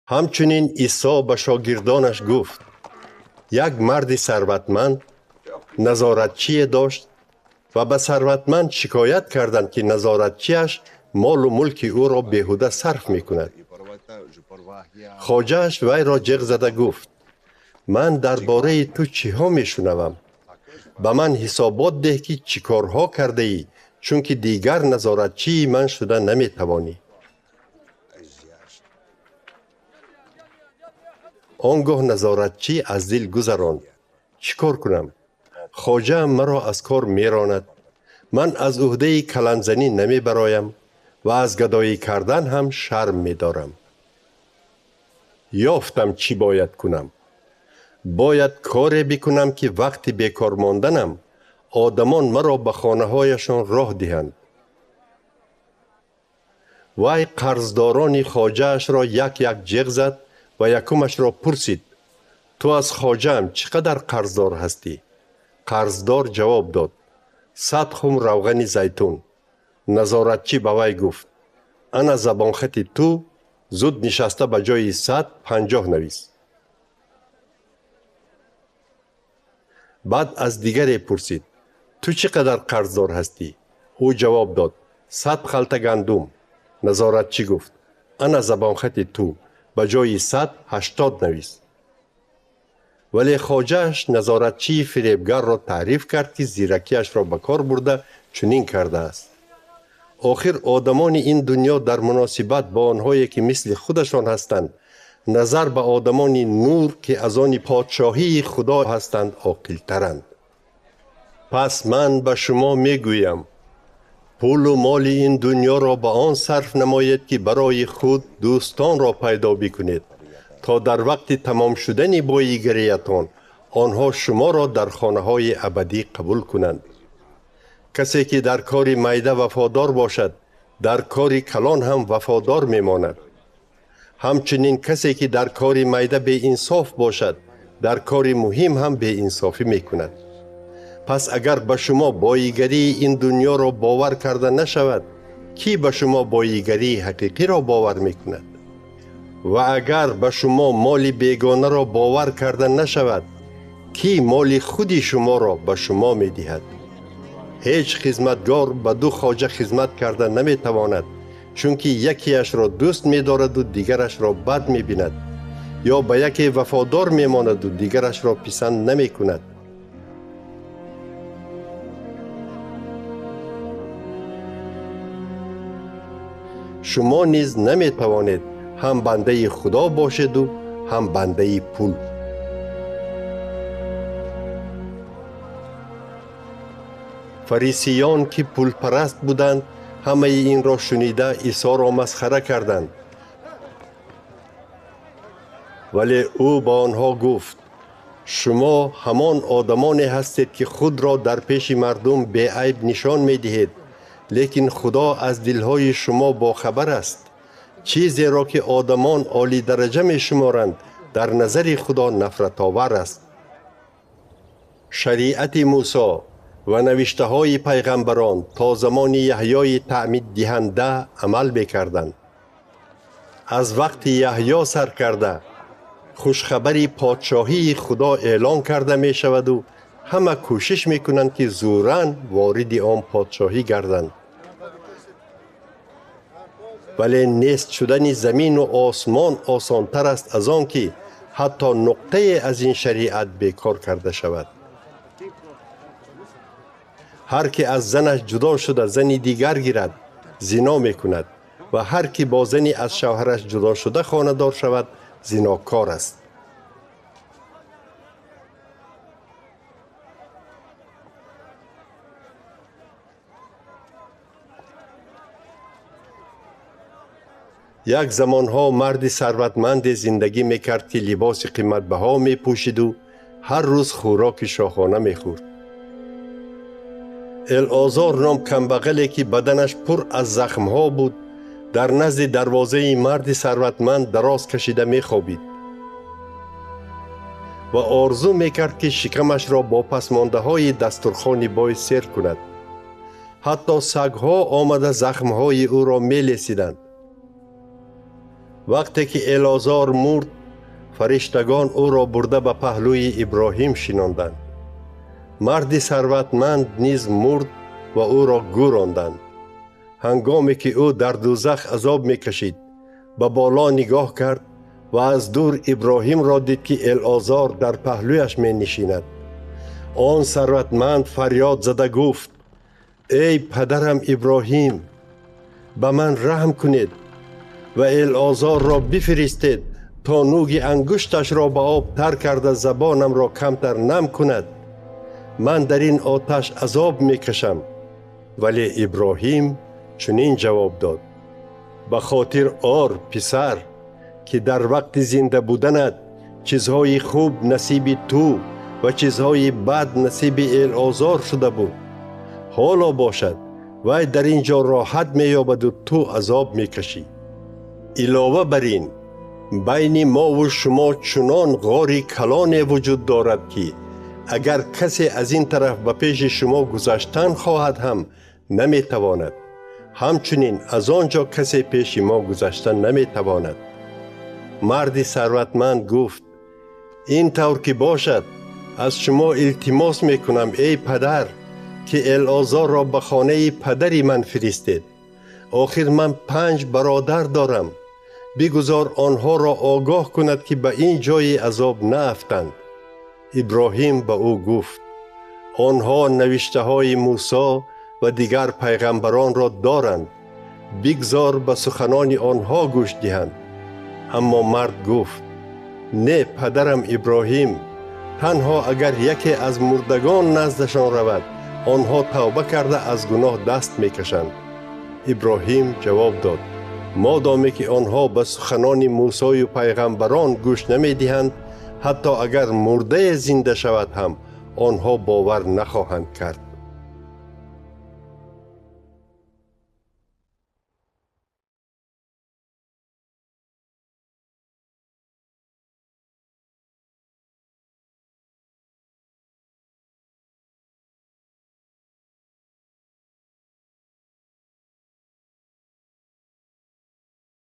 همچنین عیسی به شاگردانش گفت: یک مرد ثروتمند نظارتچی داشت و به ثروتمند شکایت کردند که نظارتچیش مال و ملک او را بیهوده صرف می کند. خواجه‌اش وی را جیغ زده گفت: من درباره تو چی ها می شنوم؟ به من حسابات ده که چی کارها کرده ای، چون که دیگر نظارتچی من شده نمی توانی. آنگاه نظارتچی از دل گذراند: چی کار کنم؟ خواجه مرا از کار می راند. من از عهده کلنزنی نمی برایم و از گدایی کردن هم شرم می دارم. یافتم چی باید کنم. باید کاری بکنم که وقتی بیکار ماندنم آدمان مرا به خانه هایشان راه دهند. وی قرضداران خواجه‌اش را یک یک جیغ زد و یکمش را پرسید: تو از خواجه‌ام چقدر قرضدار هستی؟ قرضدار جواب داد: 100 خم روغن زیتون. نظارتچی به وی گفت: انا زبان خط تو زود نشسته به جای 100 50 نویس. بعد از دیگری پرسید: تو چقدر قرضدار هستی؟ او جواب داد: 100 خلطه گندم. نظارتچی گفت: انا زبان خط تو به جای 100 80 نویس. ولی خواجه‌اش نظارتچی فریبگر را تعریف کرد که زیرکیش را به کار برده چنین کرده است. آخر آدمان این دنیا در مناسبت با آنهایی که مثل خودشان هستند نظر به آدمان نور که از آن پادشاهی خدا هستند عاقل‌ترند. پس من به شما میگویم پول و مال این دنیا را به آن صرف نمایید که برای خود دوستان را پیدا بکنید تا در وقت تمام شدن بایگریتان آنها شما را در خانه های ابدی قبول کنند. کسی که در کار میده وفادار باشد در کار کلان هم وفادار میماند. همچنین کسی که در کار میده به انصاف باشد در کار مهم هم به انصافی میکند. پس اگر به شما بایگری این دنیا را باور کرده نشود، کی به شما بایگری حقیقی را باور میکند؟ و اگر به شما مال بیگانه را باور کرده نشود، کی مال خودی شما را به شما میدهد؟ هیچ خدمتگار به دو خواجه خدمت کرده نمیتواند، چون که یکیش را دوست می‌دارد و دیگرش را بد می‌بیند، یا به یکی وفادار می‌ماند و دیگرش را پسند نمی‌کند. شما نیز نمی‌توانید هم بنده خدا باشید و هم بنده پول. فریسیان که پول پرست بودند همه این را شنیده عیسی را مسخره کردند. ولی او با آنها گفت: شما همان آدمانی هستید که خود را در پیش مردم بی عیب نشان می دهید، لیکن خدا از دلهای شما با خبر است. چیزی را که آدمان عالی درجه می شمارند در نظر خدا نفرت آور است. شریعت موسی و نوشته های پیغمبران تا زمان یحیای تعمید دهنده عمل بکردند. از وقت یحیی سر کرده خوشخبری پادشاهی خدا اعلان کرده می شود و همه کوشش می کنند که زوراً وارد آن پادشاهی گردند. ولی نیست شدن زمین و آسمان آسان تر است از آن که حتی نقطه از این شریعت بیکار کرده شود. هر که از زنش جدا شده زنی دیگر گیرد زنا می کند و هر که با زنی از شوهرش جدا شده خانه‌دار شود زناکار است. یک زمانها مرد ثروتمند زندگی میکرد که لباس قیمت بها می پوشید و هر روز خوراک شاهانه می خورد. العازار نام کمبغلی که بدنش پر از زخمها بود در نزد دروازه مرد ثروتمند دراز کشیده می خوابید و آرزو می کرد که شکمش را با پسمانده های دسترخوان بای سیر کند. حتی سگها آمده زخمهای او را می لیسیدند. وقتی که العازار مرد، فرشتگان او را برده به پهلوی ابراهیم شناندند. مرد ثروتمند نیز مرد و او را گوراندند. هنگامی که او در دوزخ عذاب میکشید، به بالا نگاه کرد و از دور ابراهیم را دید که العازار در پهلویش می نشیند. آن ثروتمند فریاد زده گفت: ای پدرم ابراهیم، به من رحم کنید و العازار را بفرستید تا نوک انگشتش را به آب تر کرده زبانم را کمتر نم کند. من در این آتش عذاب میکشم. ولی ابراهیم چنین جواب داد: به خاطر آر پسر، که در وقت زنده بودنت چیزهای خوب نصیب تو و چیزهای بد نصیب العازار شده بود. حالا باشد وی در اینجا راحت می‌یابد و تو عذاب میکشی. علاوه بر این، بین ما و شما چنان غار کلان وجود دارد که اگر کسی از این طرف به پیش شما گذشتن خواهد هم نمیتواند، همچنین از آنجا کسی پیش ما گذشتن نمیتواند. مرد ثروتمند گفت: این طور که باشد، از شما التماس میکنم ای پدر که العازار را به خانه پدری من فرستید. آخر من 5 برادر دارم. بگذار آنها را آگاه کند که به این جای عذاب نافتند. ابراهیم به او گفت: آنها نوشته های موسی و دیگر پیغمبران را دارند. بگذار به سخنان آنها گوش دهند. اما مرد گفت: نه پدرم ابراهیم، تنها اگر یکی از مردگان نزدشان رود، آنها توبه کرده از گناه دست میکشند. ابراهیم جواب داد: مادامی که آنها به سخنان موسی و پیغمبران گوش نمیدهند، حتی اگر مرده زنده شود هم آنها باور نخواهند کرد.